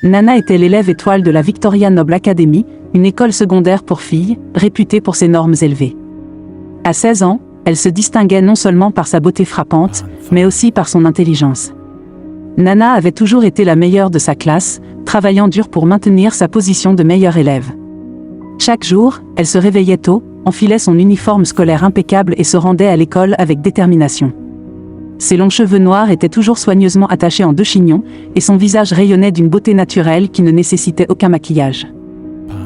Nana était l'élève étoile de la Victoria Noble Academy, une école secondaire pour filles, réputée pour ses normes élevées. À 16 ans, elle se distinguait non seulement par sa beauté frappante, mais aussi par son intelligence. Nana avait toujours été la meilleure de sa classe, travaillant dur pour maintenir sa position de meilleure élève. Chaque jour, elle se réveillait tôt, enfilait son uniforme scolaire impeccable et se rendait à l'école avec détermination. Ses longs cheveux noirs étaient toujours soigneusement attachés en 2 chignons, et son visage rayonnait d'une beauté naturelle qui ne nécessitait aucun maquillage.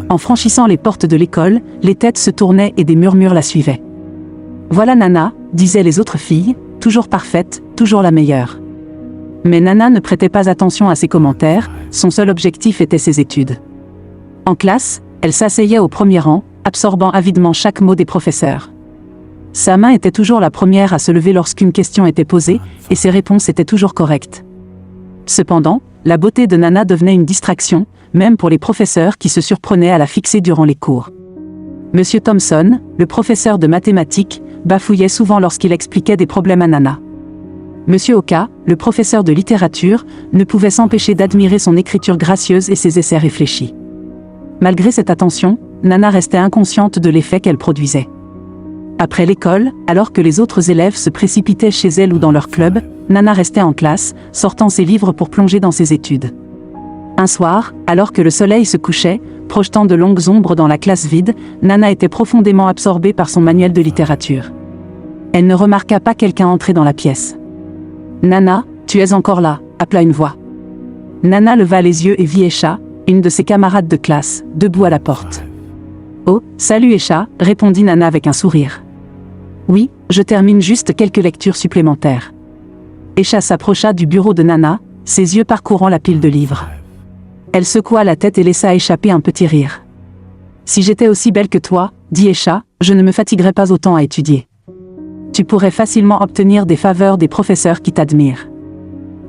En franchissant les portes de l'école, les têtes se tournaient et des murmures la suivaient. « Voilà Nana », disaient les autres filles, toujours parfaite, toujours la meilleure. Mais Nana ne prêtait pas attention à ces commentaires, son seul objectif était ses études. En classe, elle s'asseyait au premier rang, absorbant avidement chaque mot des professeurs. Sa main était toujours la première à se lever lorsqu'une question était posée, et ses réponses étaient toujours correctes. Cependant, la beauté de Nana devenait une distraction, même pour les professeurs qui se surprenaient à la fixer durant les cours. Monsieur Thompson, le professeur de mathématiques, bafouillait souvent lorsqu'il expliquait des problèmes à Nana. Monsieur Oka, le professeur de littérature, ne pouvait s'empêcher d'admirer son écriture gracieuse et ses essais réfléchis. Malgré cette attention, Nana restait inconsciente de l'effet qu'elle produisait. Après l'école, alors que les autres élèves se précipitaient chez elle ou dans leur club, Nana restait en classe, sortant ses livres pour plonger dans ses études. Un soir, alors que le soleil se couchait, projetant de longues ombres dans la classe vide, Nana était profondément absorbée par son manuel de littérature. Elle ne remarqua pas quelqu'un entrer dans la pièce. « Nana, tu es encore là », appela une voix. Nana leva les yeux et vit Esha, une de ses camarades de classe, debout à la porte. « Oh, salut Esha », répondit Nana avec un sourire. « Oui, je termine juste quelques lectures supplémentaires. » Esha s'approcha du bureau de Nana, ses yeux parcourant la pile de livres. Elle secoua la tête et laissa échapper un petit rire. « Si j'étais aussi belle que toi, dit Esha, je ne me fatiguerais pas autant à étudier. Tu pourrais facilement obtenir des faveurs des professeurs qui t'admirent. »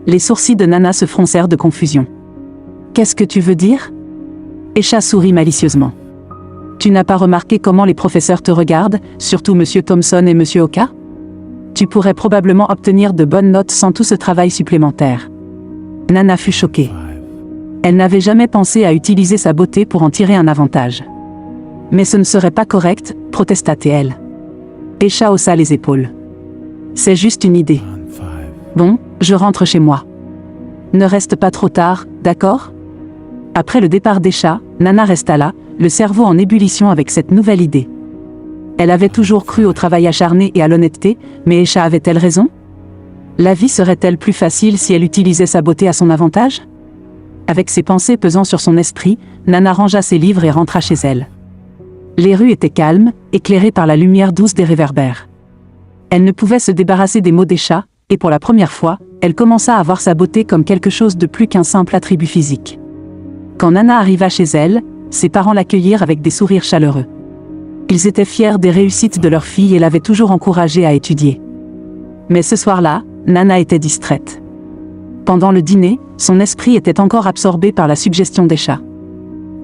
Les sourcils de Nana se froncèrent de confusion. « Qu'est-ce que tu veux dire ?» Esha sourit malicieusement. « Tu n'as pas remarqué comment les professeurs te regardent, surtout Monsieur Thompson et Monsieur Oka ? Tu pourrais probablement obtenir de bonnes notes sans tout ce travail supplémentaire. » Nana fut choquée. Elle n'avait jamais pensé à utiliser sa beauté pour en tirer un avantage. « Mais ce ne serait pas correct, » protesta-t-elle. Esha haussa les épaules. « C'est juste une idée. Bon, je rentre chez moi. Ne reste pas trop tard, d'accord ?» Après le départ d'Esha, Nana resta là, le cerveau en ébullition avec cette nouvelle idée. Elle avait toujours cru au travail acharné et à l'honnêteté, mais Esha avait-elle raison ? La vie serait-elle plus facile si elle utilisait sa beauté à son avantage ? Avec ces pensées pesant sur son esprit, Nana rangea ses livres et rentra chez elle. Les rues étaient calmes, éclairées par la lumière douce des réverbères. Elle ne pouvait se débarrasser des mots d'Esha, et pour la première fois, elle commença à voir sa beauté comme quelque chose de plus qu'un simple attribut physique. Quand Nana arriva chez elle, ses parents l'accueillirent avec des sourires chaleureux. Ils étaient fiers des réussites de leur fille et l'avaient toujours encouragée à étudier. Mais ce soir-là, Nana était distraite. Pendant le dîner, son esprit était encore absorbé par la suggestion d'Esha.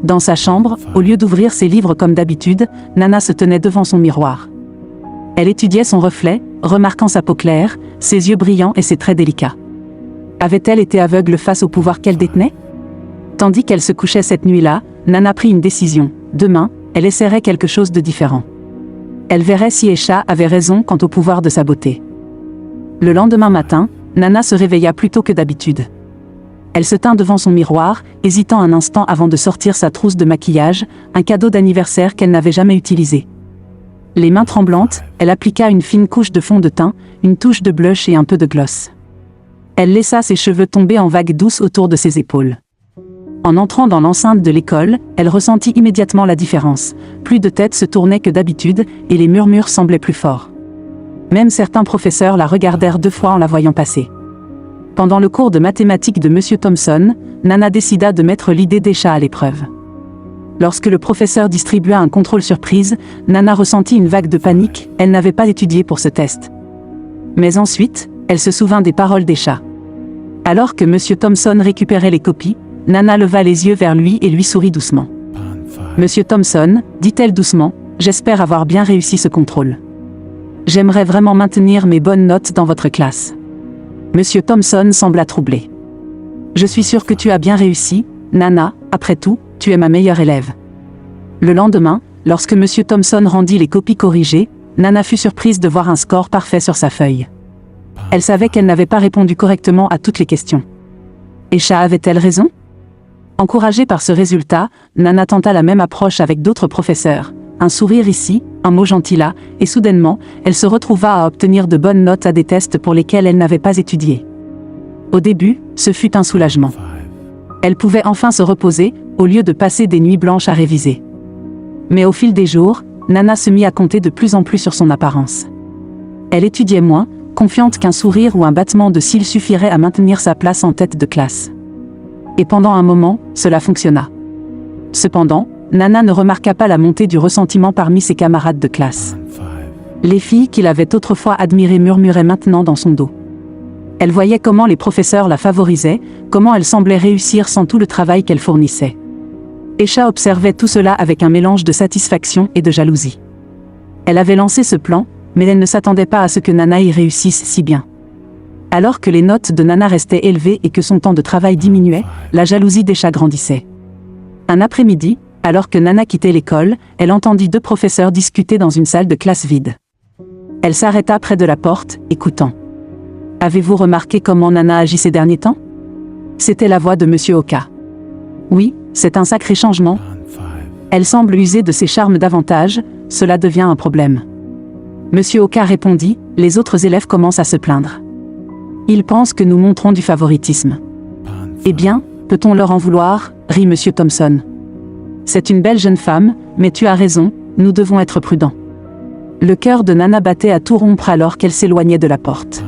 Dans sa chambre, au lieu d'ouvrir ses livres comme d'habitude, Nana se tenait devant son miroir. Elle étudiait son reflet, remarquant sa peau claire, ses yeux brillants et ses traits délicats. Avait-elle été aveugle face au pouvoir qu'elle détenait ? Tandis qu'elle se couchait cette nuit-là, Nana prit une décision. Demain, elle essaierait quelque chose de différent. Elle verrait si Esha avait raison quant au pouvoir de sa beauté. Le lendemain matin, Nana se réveilla plus tôt que d'habitude. Elle se tint devant son miroir, hésitant un instant avant de sortir sa trousse de maquillage, un cadeau d'anniversaire qu'elle n'avait jamais utilisé. Les mains tremblantes, elle appliqua une fine couche de fond de teint, une touche de blush et un peu de gloss. Elle laissa ses cheveux tomber en vagues douces autour de ses épaules. En entrant dans l'enceinte de l'école, elle ressentit immédiatement la différence. Plus de têtes se tournaient que d'habitude, et les murmures semblaient plus forts. Même certains professeurs la regardèrent 2 fois en la voyant passer. Pendant le cours de mathématiques de Monsieur Thompson, Nana décida de mettre l'idée d'Esha à l'épreuve. Lorsque le professeur distribua un contrôle surprise, Nana ressentit une vague de panique, elle n'avait pas étudié pour ce test. Mais ensuite, elle se souvint des paroles d'Esha. Alors que Monsieur Thompson récupérait les copies, Nana leva les yeux vers lui et lui sourit doucement. « Monsieur Thompson, dit-elle doucement, j'espère avoir bien réussi ce contrôle. J'aimerais vraiment maintenir mes bonnes notes dans votre classe. » Monsieur Thompson sembla troublé. « Je suis sûr que tu as bien réussi, Nana, après tout, tu es ma meilleure élève. » Le lendemain, lorsque M. Thompson rendit les copies corrigées, Nana fut surprise de voir un score parfait sur sa feuille. Elle savait qu'elle n'avait pas répondu correctement à toutes les questions. Aisha avait-elle raison? Encouragée par ce résultat, Nana tenta la même approche avec d'autres professeurs. Un sourire ici, un mot gentil là, et soudainement, elle se retrouva à obtenir de bonnes notes à des tests pour lesquels elle n'avait pas étudié. Au début, ce fut un soulagement. Elle pouvait enfin se reposer, au lieu de passer des nuits blanches à réviser. Mais au fil des jours, Nana se mit à compter de plus en plus sur son apparence. Elle étudiait moins, confiante qu'un sourire ou un battement de cils suffirait à maintenir sa place en tête de classe. Et pendant un moment, cela fonctionna. Cependant, Nana ne remarqua pas la montée du ressentiment parmi ses camarades de classe. Les filles qu'il avait autrefois admirées murmuraient maintenant dans son dos. Elle voyait comment les professeurs la favorisaient, comment elle semblait réussir sans tout le travail qu'elle fournissait. Aisha observait tout cela avec un mélange de satisfaction et de jalousie. Elle avait lancé ce plan, mais elle ne s'attendait pas à ce que Nana y réussisse si bien. Alors que les notes de Nana restaient élevées et que son temps de travail diminuait, la jalousie d'Aisha grandissait. Un après-midi, alors que Nana quittait l'école, elle entendit deux professeurs discuter dans une salle de classe vide. Elle s'arrêta près de la porte, écoutant. « Avez-vous remarqué comment Nana agit ces derniers temps ?» C'était la voix de M. Oka. « Oui, c'est un sacré changement. Elle semble user de ses charmes davantage, cela devient un problème. » M. Oka répondit, « Les autres élèves commencent à se plaindre. Ils pensent que nous montrons du favoritisme. » « Eh bien, peut-on leur en vouloir ?» rit M. Thompson. « C'est une belle jeune femme, mais tu as raison, nous devons être prudents. » Le cœur de Nana battait à tout rompre alors qu'elle s'éloignait de la porte.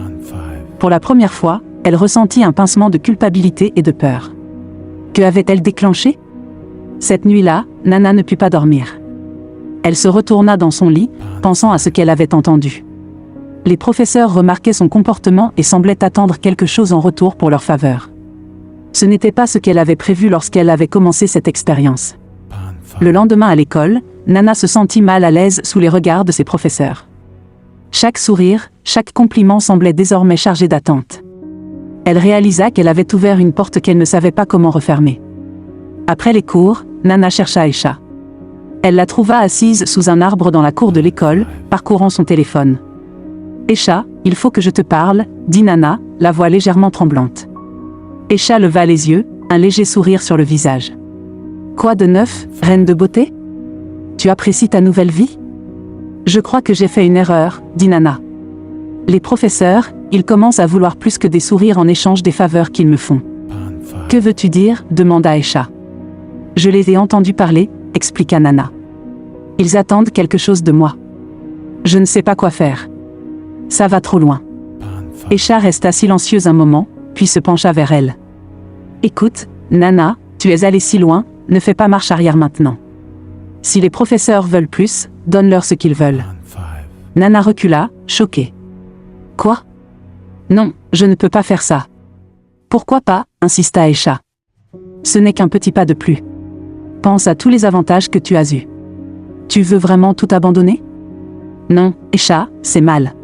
Pour la première fois, elle ressentit un pincement de culpabilité et de peur. Que avait-elle déclenché? Cette nuit-là, Nana ne put pas dormir. Elle se retourna dans son lit, pensant à ce qu'elle avait entendu. Les professeurs remarquaient son comportement et semblaient attendre quelque chose en retour pour leur faveur. Ce n'était pas ce qu'elle avait prévu lorsqu'elle avait commencé cette expérience. Le lendemain à l'école, Nana se sentit mal à l'aise sous les regards de ses professeurs. Chaque sourire, chaque compliment semblait désormais chargé d'attente. Elle réalisa qu'elle avait ouvert une porte qu'elle ne savait pas comment refermer. Après les cours, Nana chercha Aisha. Elle la trouva assise sous un arbre dans la cour de l'école, parcourant son téléphone. « Aisha, il faut que je te parle, » dit Nana, la voix légèrement tremblante. Aisha leva les yeux, un léger sourire sur le visage. « Quoi de neuf, reine de beauté? Tu apprécies ta nouvelle vie? » « Je crois que j'ai fait une erreur, » dit Nana. « Les professeurs, ils commencent à vouloir plus que des sourires en échange des faveurs qu'ils me font. »« Que veux-tu dire ?» demanda Aisha. « Je les ai entendus parler, » expliqua Nana. « Ils attendent quelque chose de moi. Je ne sais pas quoi faire. Ça va trop loin. » Aisha resta silencieuse un moment, puis se pencha vers elle. « Écoute, Nana, tu es allée si loin, ne fais pas marche arrière maintenant. Si les professeurs veulent plus, donne-leur ce qu'ils veulent. » Nana recula, choquée. « Quoi? Non, je ne peux pas faire ça. »« Pourquoi pas ?» insista Aisha. « Ce n'est qu'un petit pas de plus. Pense à tous les avantages que tu as eus. Tu veux vraiment tout abandonner? » Non, Aisha, c'est mal.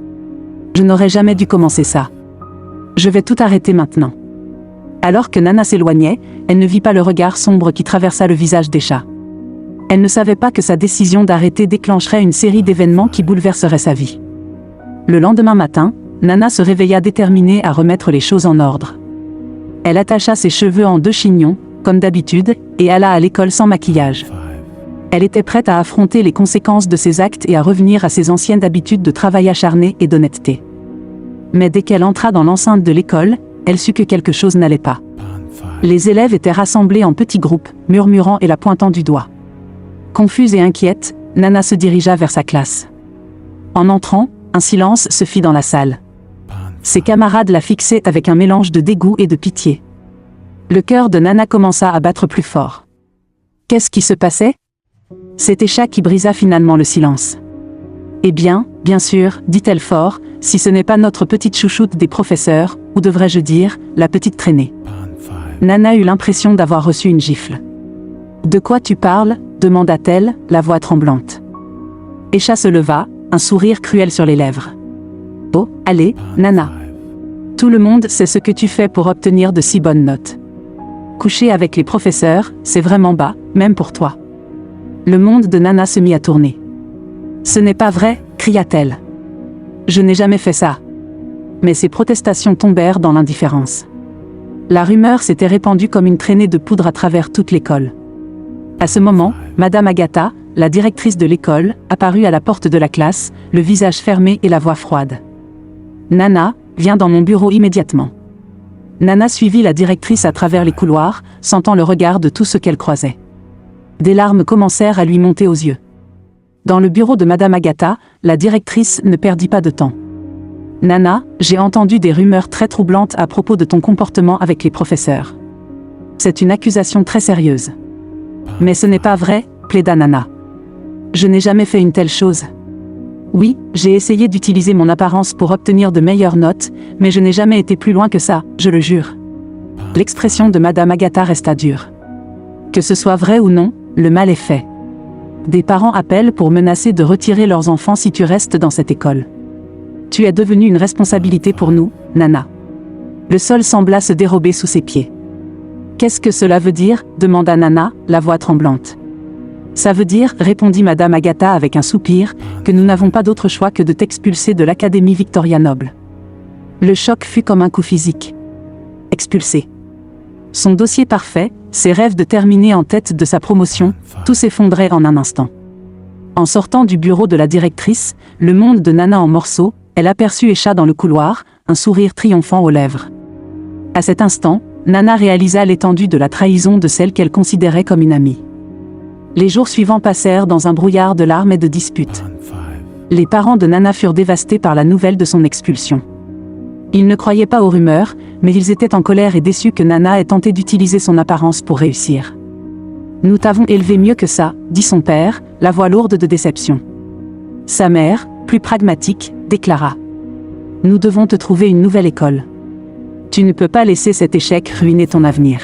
Je n'aurais jamais dû commencer ça. Je vais tout arrêter maintenant. Alors que Nana s'éloignait, elle ne vit pas le regard sombre qui traversa le visage d'Aisha. Elle ne savait pas que sa décision d'arrêter déclencherait une série d'événements qui bouleverseraient sa vie. Le lendemain matin, Nana se réveilla déterminée à remettre les choses en ordre. Elle attacha ses cheveux en 2 chignons, comme d'habitude, et alla à l'école sans maquillage. Elle était prête à affronter les conséquences de ses actes et à revenir à ses anciennes habitudes de travail acharné et d'honnêteté. Mais dès qu'elle entra dans l'enceinte de l'école, elle sut que quelque chose n'allait pas. Les élèves étaient rassemblés en petits groupes, murmurant et la pointant du doigt. Confuse et inquiète, Nana se dirigea vers sa classe. En entrant, un silence se fit dans la salle. Ses camarades la fixaient avec un mélange de dégoût et de pitié. Le cœur de Nana commença à battre plus fort. Qu'est-ce qui se passait? C'est Aisha qui brisa finalement le silence. « Eh bien sûr, dit-elle fort, si ce n'est pas notre petite chouchoute des professeurs, ou devrais-je dire, la petite traînée. » Nana eut l'impression d'avoir reçu une gifle. « De quoi tu parles ?» demanda-t-elle, la voix tremblante. Aisha se leva, un sourire cruel sur les lèvres. « Oh, allez, Nana. Tout le monde sait ce que tu fais pour obtenir de si bonnes notes. coucher avec les professeurs, c'est vraiment bas, même pour toi. Le monde de Nana se mit à tourner. Ce n'est pas vrai, cria-t-elle. Je n'ai jamais fait ça. Mais ses protestations tombèrent dans l'indifférence. La rumeur s'était répandue comme une traînée de poudre à travers toute l'école. À ce moment, Madame Agatha, la directrice de l'école, apparut à la porte de la classe, le visage fermé et la voix froide. « Nana, viens dans mon bureau immédiatement. » Nana suivit la directrice à travers les couloirs, sentant le regard de tout ce qu'elle croisait. Des larmes commencèrent à lui monter aux yeux. Dans le bureau de Madame Agatha, la directrice ne perdit pas de temps. « Nana, j'ai entendu des rumeurs très troublantes à propos de ton comportement avec les professeurs. C'est une accusation très sérieuse. » « Mais ce n'est pas vrai, plaida Nana. Je n'ai jamais fait une telle chose. Oui, j'ai essayé d'utiliser mon apparence pour obtenir de meilleures notes, mais je n'ai jamais été plus loin que ça, je le jure. » L'expression de Madame Agatha resta dure. Que ce soit vrai ou non, le mal est fait. Des parents appellent pour menacer de retirer leurs enfants si tu restes dans cette école. Tu es devenue une responsabilité pour nous, Nana. Le sol sembla se dérober sous ses pieds. Qu'est-ce que cela veut dire ? Demanda Nana, la voix tremblante. Ça veut dire, répondit Madame Agatha avec un soupir, que nous n'avons pas d'autre choix que de t'expulser de l'Académie Victoria Noble. Le choc fut comme un coup physique. Expulsé. Son dossier parfait, ses rêves de terminer en tête de sa promotion, tout s'effondrait en un instant. En sortant du bureau de la directrice, le monde de Nana en morceaux, elle aperçut Esha dans le couloir, un sourire triomphant aux lèvres. À cet instant, Nana réalisa l'étendue de la trahison de celle qu'elle considérait comme une amie. Les jours suivants passèrent dans un brouillard de larmes et de disputes. Les parents de Nana furent dévastés par la nouvelle de son expulsion. Ils ne croyaient pas aux rumeurs, mais ils étaient en colère et déçus que Nana ait tenté d'utiliser son apparence pour réussir. « Nous t'avons élevé mieux que ça, » dit son père, la voix lourde de déception. Sa mère, plus pragmatique, déclara. « Nous devons te trouver une nouvelle école. Tu ne peux pas laisser cet échec ruiner ton avenir. »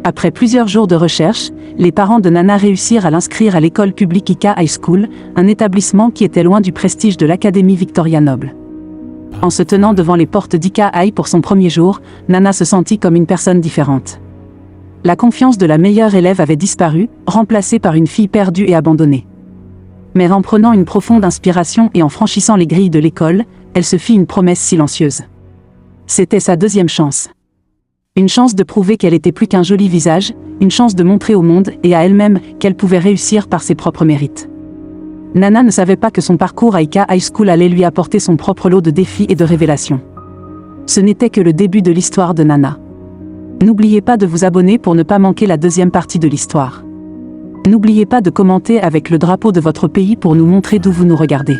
Après plusieurs jours de recherche, les parents de Nana réussirent à l'inscrire à l'école publique Ika High School, un établissement qui était loin du prestige de l'Académie Victoria Noble. En se tenant devant les portes d'Ika High pour son premier jour, Nana se sentit comme une personne différente. La confiance de la meilleure élève avait disparu, remplacée par une fille perdue et abandonnée. Mais en prenant une profonde inspiration et en franchissant les grilles de l'école, elle se fit une promesse silencieuse. C'était sa deuxième chance. Une chance de prouver qu'elle était plus qu'un joli visage, une chance de montrer au monde et à elle-même qu'elle pouvait réussir par ses propres mérites. Nana ne savait pas que son parcours à Ika High School allait lui apporter son propre lot de défis et de révélations. Ce n'était que le début de l'histoire de Nana. N'oubliez pas de vous abonner pour ne pas manquer la deuxième partie de l'histoire. N'oubliez pas de commenter avec le drapeau de votre pays pour nous montrer d'où vous nous regardez.